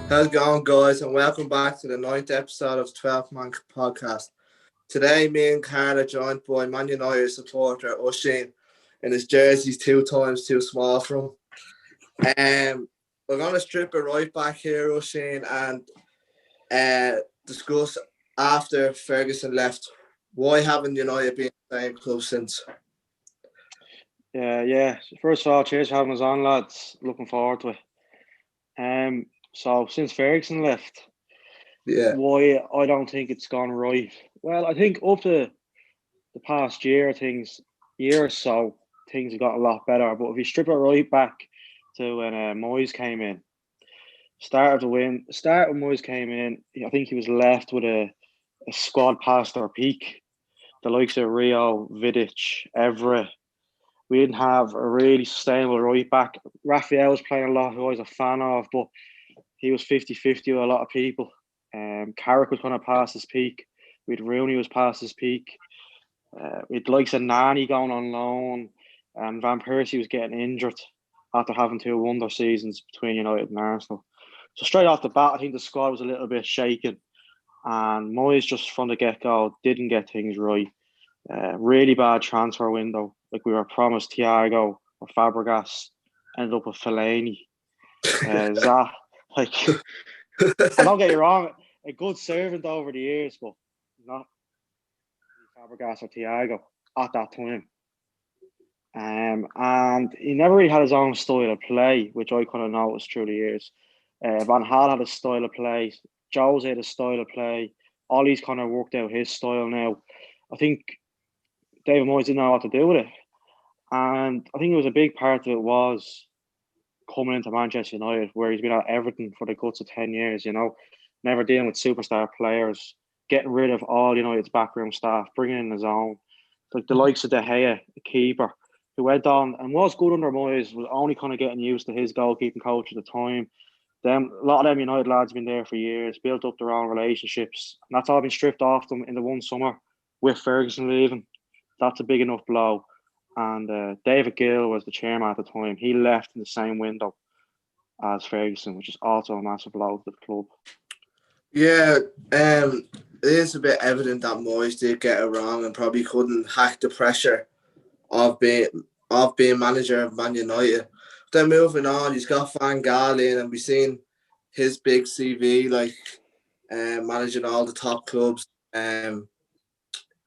How's it going, guys? And welcome back to the ninth episode of 12 Man Podcast. Today, me and Carl are joined by Man United supporter Oisin, and his jersey's 2 times too small for him. We're going to strip it right back here, Oisin, and discuss after Ferguson left. Why haven't United been the same club since? Yeah. First of all, cheers for having us on, lads. Looking forward to it. So since Ferguson left, why I don't think it's gone right. Well, I think up to the past year or so, things have got a lot better. But if you strip it right back to when Moyes came in, start when Moyes came in, I think he was left with a squad past their peak. The likes of Rio, Vidic, Everett. We didn't have a really sustainable right back. Raphael was playing a lot, who I was a fan of, but he was 50-50 with a lot of people. Carrick was kind of past his peak. With Rooney was past his peak. With likes of Nani going on loan, and Van Persie was getting injured after having 2 wonder seasons between United and Arsenal. So straight off the bat, I think the squad was a little bit shaken, and Moyes just from the get-go didn't get things right. Really bad transfer window. Like we were promised Thiago or Fabregas, ended up with Fellaini. Zaha, like, I don't get you wrong, a good servant over the years, but not Fabregas or Thiago at that time. And he never really had his own style of play, which I kind of noticed through the years. Van Gaal had a style of play. Jose had a style of play. Ollie's kind of worked out his style now. I think David Moyes didn't know what to do with it. And I think it was a big part of it was coming into Manchester United, where he's been at Everton for the guts of 10 years, never dealing with superstar players, getting rid of all United's backroom staff, bringing in his own. Like the likes of De Gea, the keeper, who went on and was good under Moyes, was only kind of getting used to his goalkeeping coach at the time. A lot of them United lads have been there for years, built up their own relationships. And that's all been stripped off them in the one summer with Ferguson leaving. That's a big enough blow. And David Gill was the chairman at the time. He left in the same window as Ferguson, which is also a massive blow to the club. Yeah, it is a bit evident that Moyes did get it wrong and probably couldn't hack the pressure of being manager of Man United. Then moving on, he's got Van Gaal in, and we've seen his big CV, like managing all the top clubs in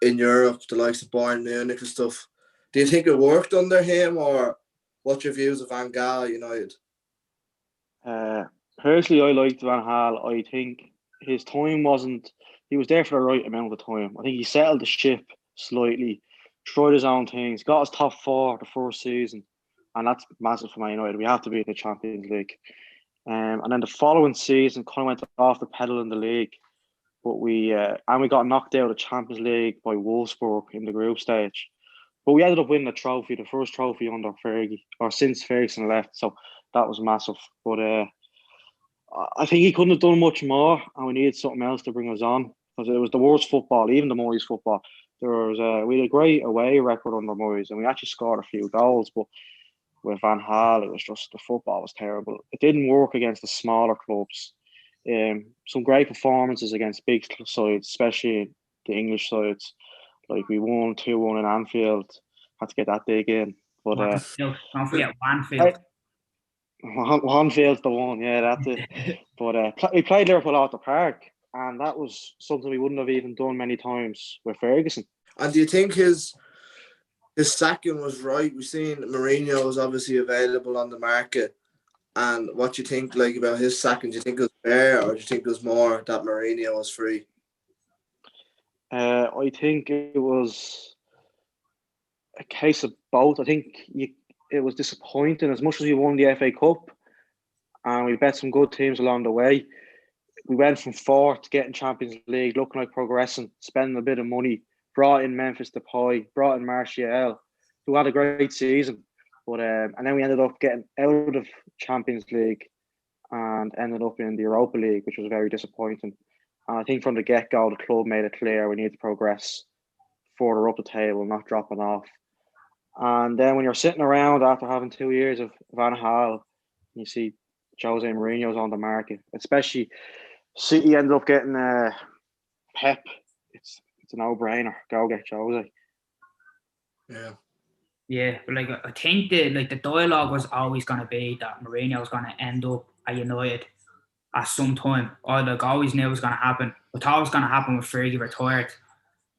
Europe, the likes of Bayern Munich and stuff. Do you think it worked under him, or what's your views of Van Gaal United? Personally, I liked Van Gaal. I think his time wasn't. He was there for the right amount of time. I think he settled the ship slightly, tried his own things, got us top 4 the first season, and that's massive for Man United. We have to be in the Champions League. And then the following season kind of went off the pedal in the league. But we got knocked out of the Champions League by Wolfsburg in the group stage. But we ended up winning a trophy, the first trophy under Fergie, or since Ferguson left. So that was massive. But I think he couldn't have done much more, and we needed something else to bring us on, because it was the worst football, even the Moyes football. We had a great away record under Moyes, and we actually scored a few goals. But with Van Gaal, it was just the football was terrible. It didn't work against the smaller clubs. Some great performances against big sides, especially the English sides. Like we won 2-1 in Anfield. Had to get that dig in. But don't forget Wanfield. Wanfield's the one, yeah, that's it. But we played Liverpool out the park, and that was something we wouldn't have even done many times with Ferguson. And do you think his sacking was right? We've seen Mourinho was obviously available on the market. And what do you think about his sacking? Do you think it was fair, or do you think it was more that Mourinho was free? I think it was a case of both. I think it was disappointing. As much as we won the FA Cup and we bet some good teams along the way, we went from 4th to getting Champions League, looking like progressing, spending a bit of money, brought in Memphis Depay, brought in Martial, who had a great season. But and then we ended up getting out of Champions League and ended up in the Europa League, which was very disappointing. And I think from the get-go, the club made it clear we need to progress further up the table, not dropping off. And then when you're sitting around after having 2 years of Van Gaal, you see Jose Mourinho's on the market, especially City ended up getting Pep. It's a no-brainer. Go get Jose. Yeah. Yeah, but like I think the dialogue was always going to be that Mourinho was going to end up at United at some time. I always knew it was going to happen. I thought it was going to happen when Fergie retired,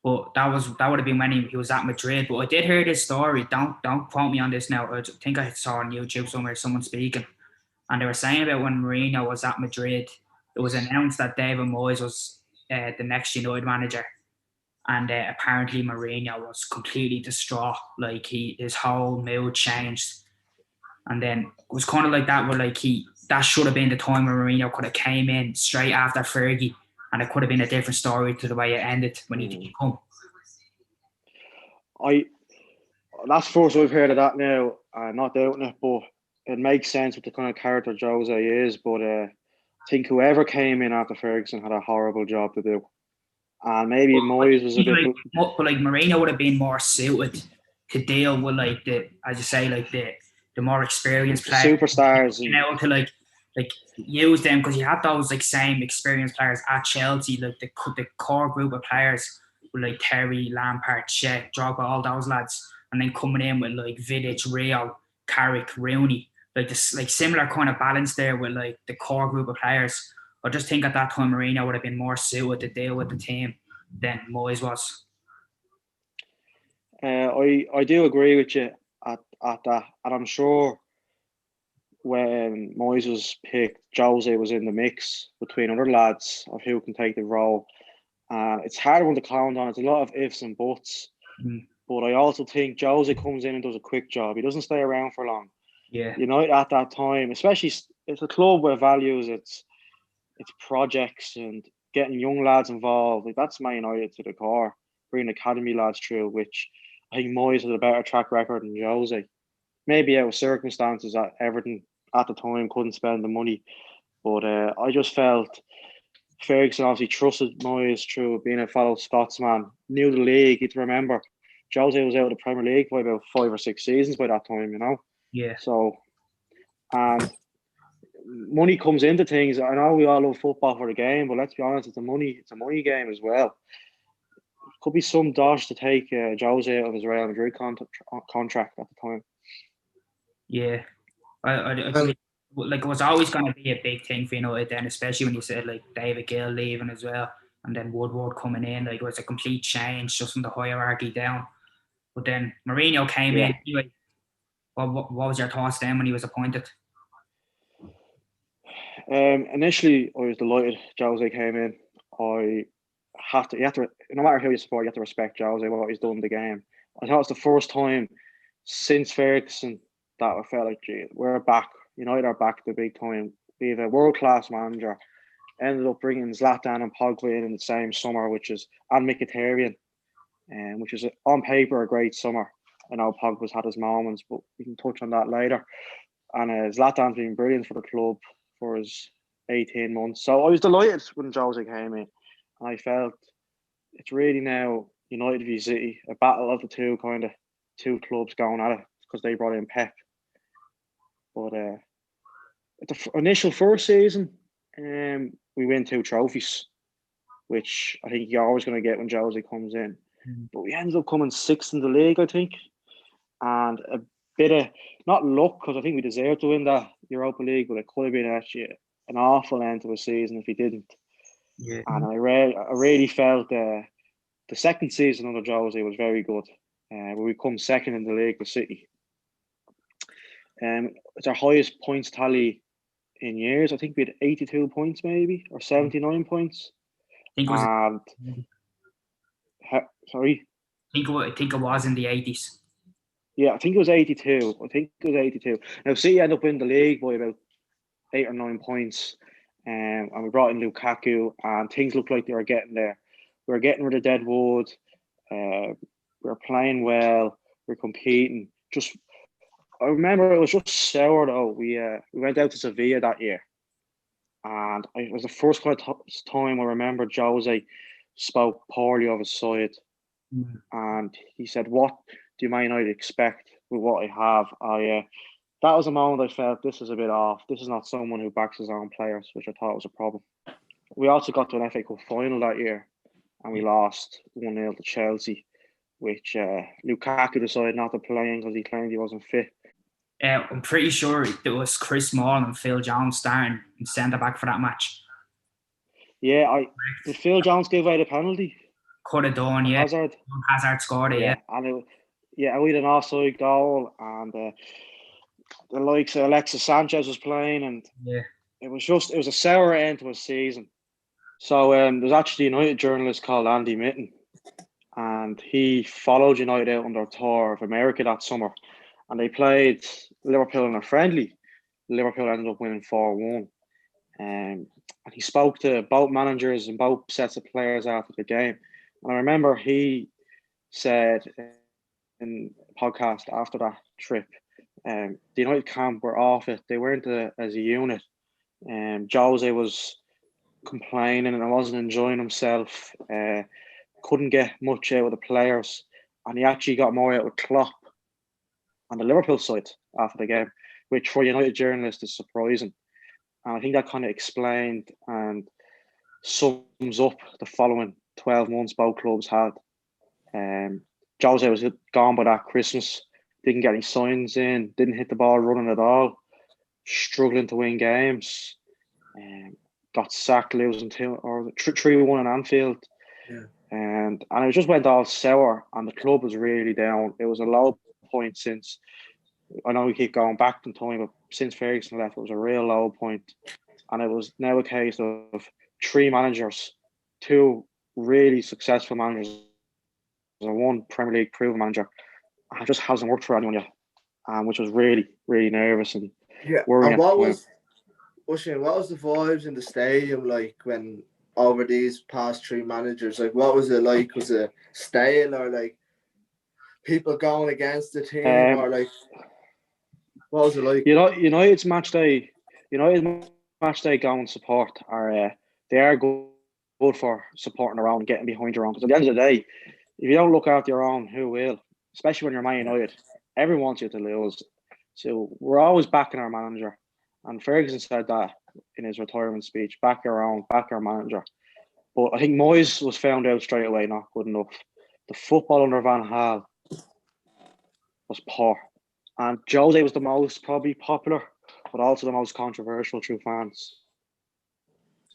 but that would have been when he was at Madrid. But I did hear this story. Don't quote me on this now. I think I saw on YouTube somewhere someone speaking, and they were saying about when Mourinho was at Madrid, it was announced that David Moyes was the next United manager. And apparently Mourinho was completely distraught. Like his whole mood changed. And then it was kind of like that where like that should have been the time where Mourinho could have came in straight after Fergie, and it could have been a different story to the way it ended when he did come. That's the first I've heard of that now. I'm not doubting it, but it makes sense with the kind of character Jose is. But I think whoever came in after Ferguson had a horrible job to do. And maybe Moyes was a bit... But like Mourinho would have been more suited to deal with like as you say, like the more experienced players, superstars, to like use them, because you had those like same experienced players at Chelsea, like the core group of players with like Terry, Lampard, Cech, Drogba, all those lads, and then coming in with like Vidic, Rio, Carrick, Rooney, like this like similar kind of balance there with like the core group of players. I just think at that time Mourinho would have been more suited to deal with the team than Moyes was. I do agree with you at that, and I'm sure when Moyes was picked, Jose was in the mix between other lads of who can take the role. It's hard one to count on. It's a lot of ifs and buts. But I also think Jose comes in and does a quick job. He doesn't stay around for long. Yeah. United at that time, especially it's a club where values its projects and getting young lads involved. Like, that's Man United to the core. Bringing academy lads through, which I think Moyes has a better track record than Jose. Maybe out of circumstances that Everton at the time couldn't spend the money. But I just felt Ferguson obviously trusted Moyes through being a fellow Scotsman, knew the league. You'd remember Jose was out of the Premier League for about 5 or 6 seasons by that time, you know? Yeah. So, and money comes into things. I know we all love football for the game, but let's be honest, it's a money game as well. Could be some dosh to take Jose out of his Real Madrid contract at the time. Yeah, I agree. Like, it was always going to be a big thing for United then, especially when you said like David Gill leaving as well, and then Woodward coming in. Like, it was a complete change just from the hierarchy down. But then Mourinho came in. Anyway, what was your thoughts then when he was appointed? Initially, I was delighted Jose came in. You have to, no matter who you support, you have to respect Jose, what he's done in the game. I thought it was the first time since Ferguson that I felt like, gee, we're back. United are back to the big time. We have a world-class manager. Ended up bringing Zlatan and Pogba in the same summer, and Mkhitaryan, which is on paper a great summer. I know Pogba's had his moments, but we can touch on that later. And Zlatan's been brilliant for the club for his 18 months. So I was delighted when Jose came in. And I felt it's really now United v City, a battle of the two clubs going at it, because they brought in Pep. But at the initial first season, we win 2 trophies, which I think you're always going to get when Jose comes in. But we ended up coming 6th in the league, I think. And a bit of, not luck, because I think we deserved to win that Europa League, but it could have been actually an awful end to a season if we didn't. Yeah. And I really felt the second season under Jose was very good. Where we come 2nd in the league with City. It's our highest points tally in years. I think we had 82 points maybe, or 79 points. I think it was, sorry? I think it was in the 80s. Yeah, I think it was 82. Now, City ended up winning the league by about 8 or 9 points. And we brought in Lukaku, and things looked like they were getting there. We were getting rid of Deadwood. We were playing well. We were competing. I remember it was just sour though. We went out to Sevilla that year, and it was the first kind of time I remember Jose spoke poorly of his side, and he said, "What do Man United expect with what I have? that was a moment I felt this is a bit off. This is not someone who backs his own players, which I thought was a problem. We also got to an FA Cup final that year, and we lost 1-0 to Chelsea, which Lukaku decided not to play in because he claimed he wasn't fit. I'm pretty sure it was Chris Small and Phil Jones starting in centre back for that match. Yeah, did Phil Jones give away the penalty? Could have done, yeah. Hazard scored it, yeah. And we had an offside goal, and the likes of Alexis Sanchez was playing, and it was a sour end to a season. So there's actually a United journalist called Andy Mitten, and he followed United out on their tour of America that summer, and they played Liverpool in a friendly. Liverpool ended up winning 4-1. And he spoke to both managers and both sets of players after the game. And I remember he said in a podcast after that trip, the United camp were off it. They weren't as a unit. Jose was complaining and wasn't enjoying himself. Couldn't get much out of the players. And he actually got more out of Klopp on the Liverpool side after the game, which for United journalists is surprising. And I think that kind of explained and sums up the following 12 months both clubs had. Jose was gone by that Christmas, didn't get any signs in, didn't hit the ball running at all, struggling to win games, got sacked losing 3-1 in Anfield. Yeah. And it just went all sour, and the club was really down. It was a low point since, I know we keep going back in time, but since Ferguson left, it was a real low point. And it was now a case of 3 managers, 2 really successful managers, and 1 Premier League proven manager. And it just hasn't worked for anyone yet, which was really, really nervous and worrying. And what was the vibes in the stadium like when over these past 3 managers? Like, what was it like? Was it stale or like people going against the team or like? What was it like? United's match day go and support they are good for supporting their own, getting behind your own. Because at the end of the day, if you don't look after your own, who will? Especially when you're Man United, everyone wants you to lose. So we're always backing our manager, and Ferguson said that in his retirement speech: back your own, back our manager. But I think Moyes was found out straight away not good enough. The football under Van Gaal was poor. And Jose was the most probably popular, but also the most controversial through fans.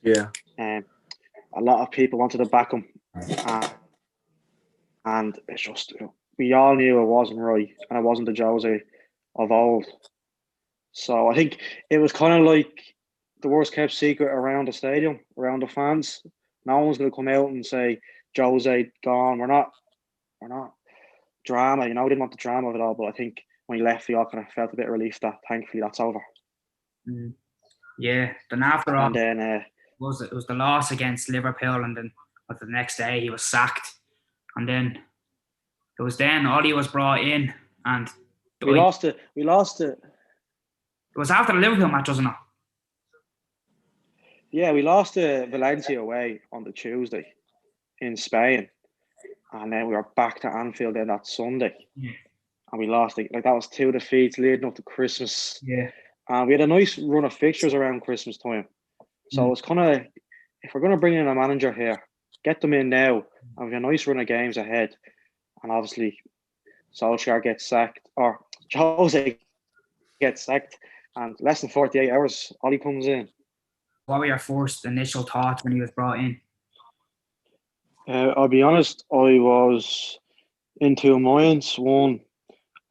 Yeah. A lot of people wanted to back him. And it's just, we all knew it wasn't right. And it wasn't the Jose of old. So I think it was kind of like the worst kept secret around the stadium, around the fans. No one's going to come out and say, Jose gone. We're not drama. We didn't want the drama of it all. But I think when he left, we all kind of felt a bit of relief that thankfully that's over. Yeah. Then after all, and then it was the loss against Liverpool, and then the next day he was sacked, and then it was then Ollie was brought in, and we lost it. It was after the Liverpool match, wasn't it? Yeah, we lost to Valencia away on the Tuesday in Spain, and then we were back to Anfield then that Sunday. Yeah. And we lost it. Like, that was 2 defeats leading up to Christmas. Yeah. And we had a nice run of fixtures around Christmas time. So it's kind of, if we're going to bring in a manager here, get them in now, and we have a nice run of games ahead. And obviously, Solskjaer gets sacked, or Jose gets sacked, and less than 48 hours, Ollie comes in. What were your first initial thoughts when he was brought in? I'll be honest, I was in 2 minds. One,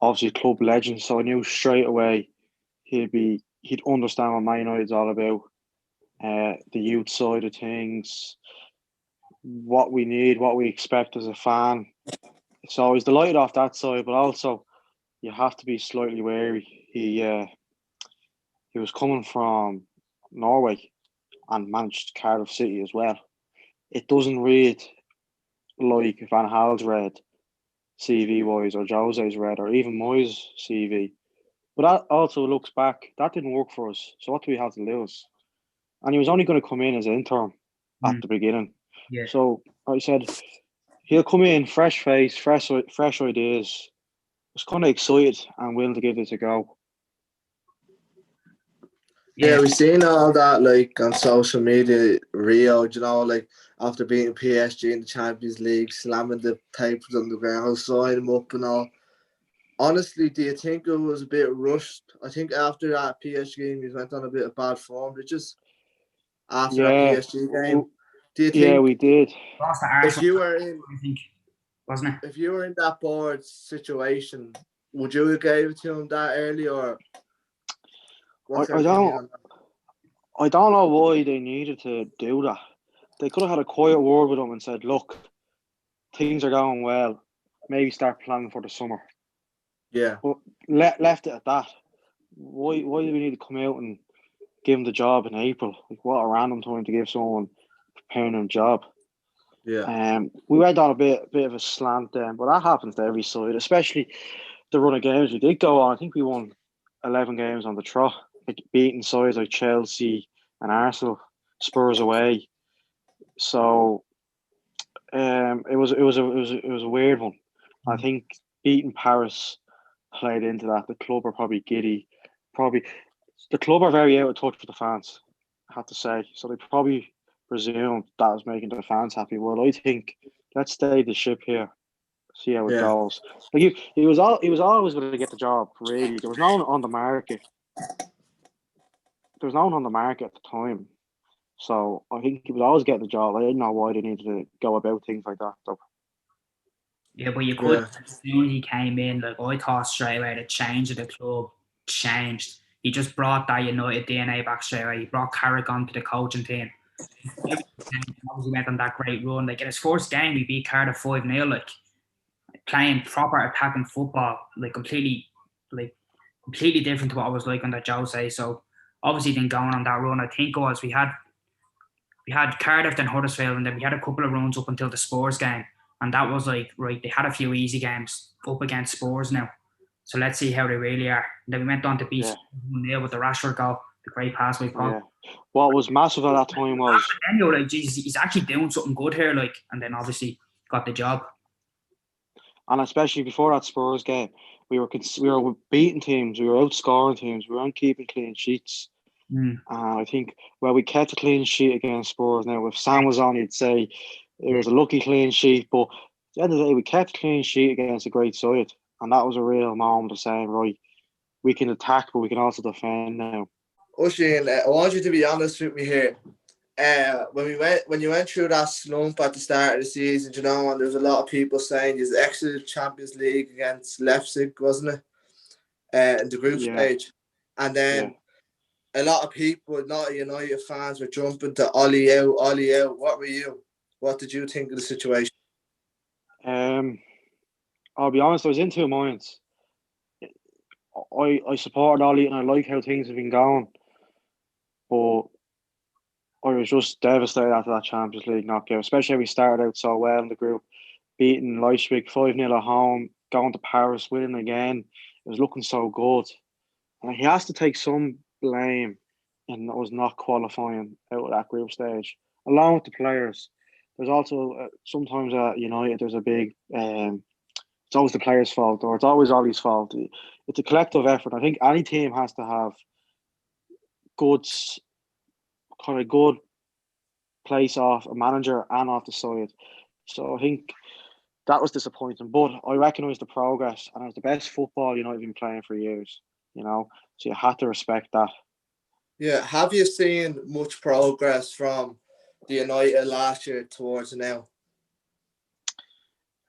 obviously club legend, so I knew straight away he'd understand what Man United's all about, the youth side of things, what we need, what we expect as a fan. So I was delighted off that side, but also you have to be slightly wary. He was coming from Norway and managed Cardiff City as well. It doesn't read like Van Gaal's read CV-wise, or Jose's read, or even Moyes' CV. But that also looks back, that didn't work for us. So what do we have to lose? And he was only going to come in as an interim at the beginning. Yeah. So I said, he'll come in, fresh face, fresh ideas. I was kind of excited and willing to give this a go. Yeah, we've seen all that like on social media. Rio, you know, like after beating PSG in the Champions League, slamming the papers on the ground, signing them up and all. Honestly, do you think it was a bit rushed? I think after that PSG game, he went on a bit of bad form. Just after that PSG game, do you think? Yeah, we did. Lost to Arsenal, if you were in, I think, wasn't it? If you were in that board situation, would you have gave it to him that early, or? I don't know why they needed to do that. They could have had a quiet word with him and said, "Look, things are going well. Maybe start planning for the summer." Yeah. But left it at that. Why do we need to come out and give him the job in April? Like, what a random time to give someone preparing a job. Yeah. We went on a bit of a slant then, but that happens to every side, especially the run of games we did go on. I think we won 11 games on the trot, like beating sides like Chelsea and Arsenal, Spurs away. So it was a weird one. I think beating Paris played into that. The club are probably giddy. The club are very out of touch with the fans, I have to say. So they probably presumed that was making the fans happy. Well, I think let's stay the ship here, see how it goes. Like he was always going to get the job. Really, there was no one on the market. There was no one on the market at the time, so I think he would always get the job. I didn't know why they needed to go about things like that, though. Yeah, but you could, as soon as he came in, like I thought straight away, the change of the club changed. He just brought that United DNA back straight away. He brought Carrick to the coaching team. Obviously went on that great run. Like in his first game, he beat Cardiff 5-0, like playing proper attacking football, like completely different to what I was like under Jose. So obviously then going on that run, I think it was we had Cardiff, then Huddersfield, and then we had a couple of runs up until the Spurs game. And that was like, right, they had a few easy games up against Spurs now. So let's see how they really are. And then we went on to beat 1-0 with the Rashford goal, the great pass by Paul. Yeah. What was massive at that time was... And you're like, geez, he's actually doing something good here, like, and then obviously got the job. And especially before that Spurs game, we were beating teams, we were outscoring teams, we weren't keeping clean sheets. I think, we kept a clean sheet against Spurs. Now, if Sam was on, you'd say it was a lucky clean sheet, but at the end of the day, we kept a clean sheet against a great side, and that was a real moment of saying, right, we can attack, but we can also defend now. Oisin, I want you to be honest with me here. When you went through that slump at the start of the season, you know, and there's a lot of people saying you exited Champions League against Leipzig, wasn't it? In the group stage, and then a lot of people, not United fans, were jumping to Ollie out, Ollie out. What were you? What did you think of the situation? I'll be honest, I was in two minds. I supported Ollie and I like how things have been going, but I was just devastated after that Champions League knockout, especially how we started out so well in the group, beating Leipzig 5-0 at home, going to Paris, winning again. It was looking so good. And he has to take some blame in us not qualifying out of that group stage, along with the players. There's also sometimes at United there's a big it's always the players' fault, or it's always Ollie's fault. It's a collective effort. I think any team has to have good place off a manager and off the side. So I think that was disappointing, but I recognise the progress, and it was the best football United have been playing for years, so you had to respect that. Yeah, have you seen much progress from the United last year towards now?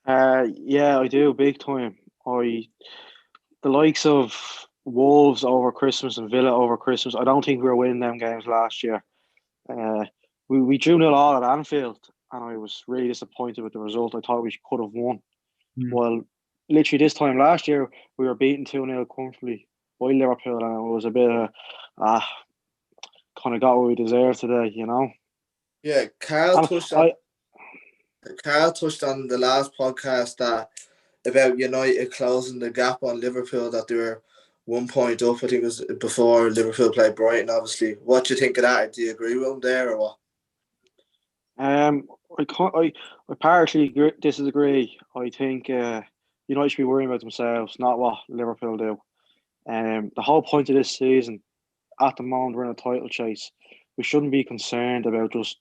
Yeah, I do, big time. The likes of Wolves over Christmas and Villa over Christmas, I don't think we were winning them games last year. We drew 0-0 at Anfield, and I was really disappointed with the result. I thought we could have won. Well, literally this time last year, we were beaten 2-0 comfortably by Liverpool, and it was a bit of kind of got what we deserved today, Yeah, Carl touched on the last podcast about United closing the gap on Liverpool, that they were 1 point up. I think it was before Liverpool played Brighton, obviously. What do you think of that? Do you agree with him there or what? I partially disagree. I think United should be worrying about themselves, not what Liverpool do. The whole point of this season, at the moment we're in a title chase. We shouldn't be concerned about just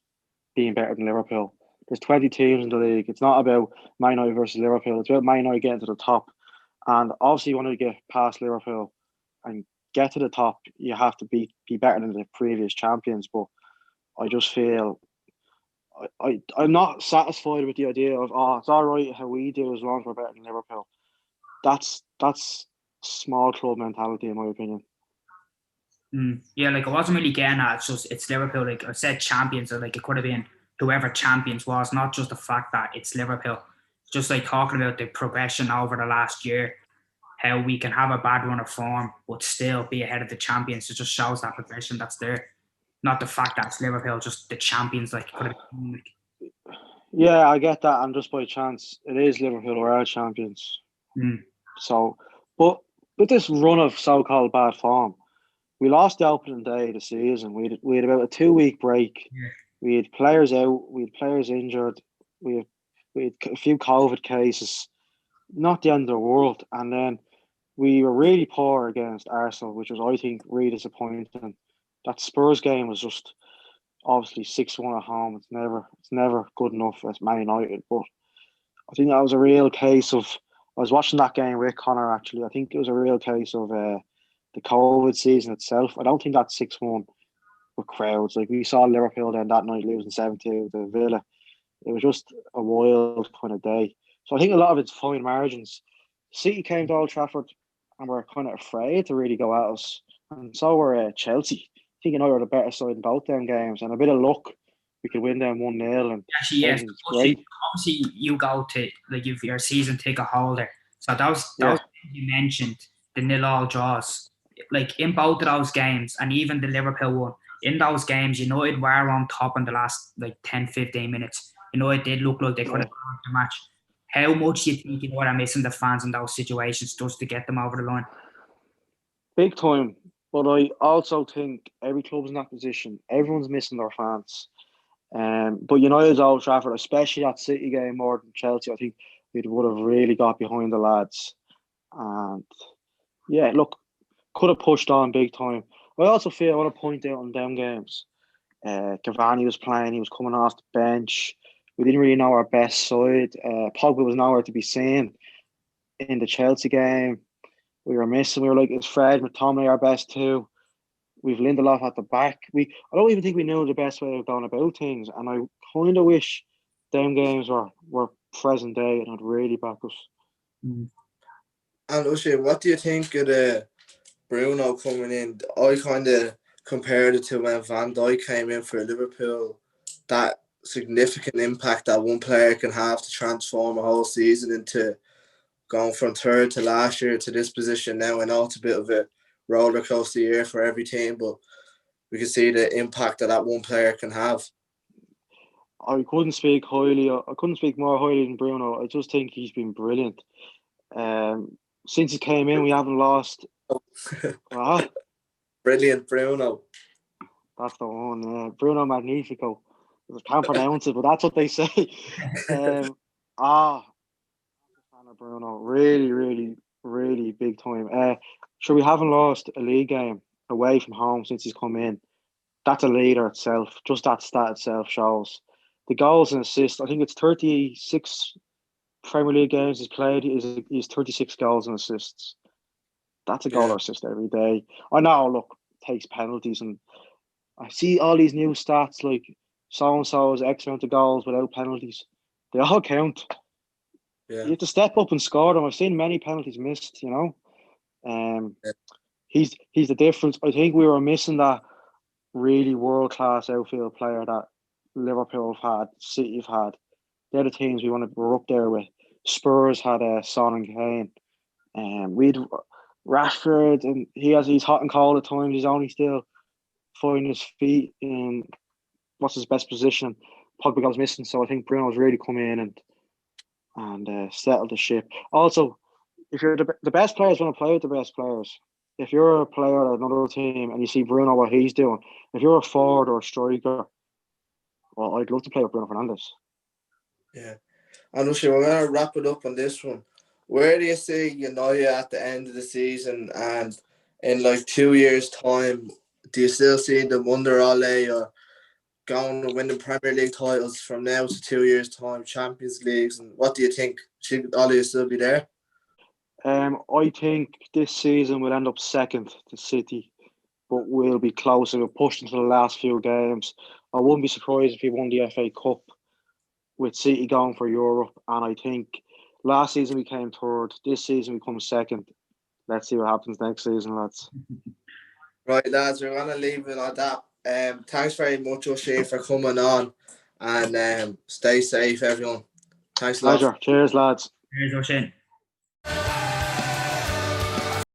being better than Liverpool. There's 20 teams in the league. It's not about Man United versus Liverpool. It's about Man United getting to the top. And obviously, you want to get past Liverpool and get to the top, you have to be better than the previous champions. But I just feel I'm not satisfied with the idea of, it's all right how we do as long as we're better than Liverpool. That's small club mentality, in my opinion. Yeah, like I wasn't really getting at it's Liverpool. Like I said, champions, or like it could have been whoever champions was, not just the fact that it's Liverpool. Just like talking about the progression over the last year, how we can have a bad run of form but still be ahead of the champions. It just shows that progression that's there. Not the fact that it's Liverpool, just the champions. Like could have been like. Yeah, I get that, and just by chance, it is Liverpool who are champions. So, but with this run of so-called bad form, we lost the opening day of the season. We had about a 2-week break. Yeah. We had players out. We had players injured. We had a few COVID cases. Not the end of the world. And then we were really poor against Arsenal, which was, I think, really disappointing. That Spurs game was just obviously 6-1 at home. It's never good enough as Man United. But I think that was a real case of. I was watching that game with Connor, actually. I think it was a real case of the COVID season itself. I don't think that 6-1 with crowds. Like we saw Liverpool then that night losing 7-2 to Villa. It was just a wild kind of day. So I think a lot of it's fine margins. City came to Old Trafford and were kind of afraid to really go at us. And so were Chelsea. I think United were the better side in both them games. And a bit of luck, we could win them 1-0. And actually, yes, obviously you go to, like, if you're a season ticket holder. So that was you mentioned, the 0-0 draws. Like in both of those games, and even the Liverpool one, in those games, United were on top in the last like 10-15 minutes. It did look like they could have won the match. How much do you think United are missing the fans in those situations just to get them over the line? Big time. But I also think every club's in that position. Everyone's missing their fans. But United's Old Trafford, especially that City game more than Chelsea, I think we would have really got behind the lads. And yeah, look, could have pushed on big time. I also feel I want to point out on them games. Cavani was playing, he was coming off the bench. We didn't really know our best side. Pogba was nowhere to be seen in the Chelsea game. We were missing. We were like, is Fred McTominay our best too? We've Lindelof at the back. I don't even think we knew the best way of going about things. And I kind of wish them games were present day and would really back us. And Ushe, what do you think of the Bruno coming in? I kind of compared it to when Van Dijk came in for Liverpool. That significant impact that one player can have to transform a whole season into going from third to last year to this position now. I know it's a bit of a roller coaster year for every team, but we can see the impact that one player can have. I couldn't speak more highly than Bruno. I just think he's been brilliant. Since he came in, we haven't lost. Brilliant, Bruno. That's the one. Bruno Magnifico. I can't pronounce it, but that's what they say. I'm a fan of Bruno. Really, really, really big time. Sure, we haven't lost a league game away from home since he's come in. That's a leader itself. Just that stat itself shows. The goals and assists, I think it's 36 Premier League games he's played. He's 36 goals and assists. That's a goal or assist every day. I know, look, takes penalties, and I see all these new stats like so-and-so's X amount of goals without penalties. They all count. Yeah. You have to step up and score them. I've seen many penalties missed, He's the difference. I think we were missing that really world-class outfield player that Liverpool have had, City have had. They're the teams we're up there with. Spurs had Son and Kane. We'd Rashford, and he's hot and cold at times. He's only still finding his feet in what's his best position. Pogba goes missing, so I think Bruno's really come in and settled the ship. Also, if you're the best players, want to play with the best players. If you're a player at another team and you see Bruno, what he's doing, if you're a forward or a striker, well, I'd love to play with Bruno Fernandes. Yeah. And we're going to wrap it up on this one. Where do you see United at the end of the season, and in like 2 years' time, do you still see them under Ole or going and winning Premier League titles from now to 2 years' time, Champions Leagues? And what do you think? Should Ole still be there? I think this season we'll end up second to City, but we'll be closer. We're pushed into the last few games. I wouldn't be surprised if we won the FA Cup with City going for Europe. And I think last season we came third. This season we come second. Let's see what happens next season, lads. Right, lads, we're going to leave it at that. Thanks very much, O'Shea, for coming on. And stay safe, everyone. Thanks a lot. Pleasure. Cheers, lads. Cheers, O'Shea.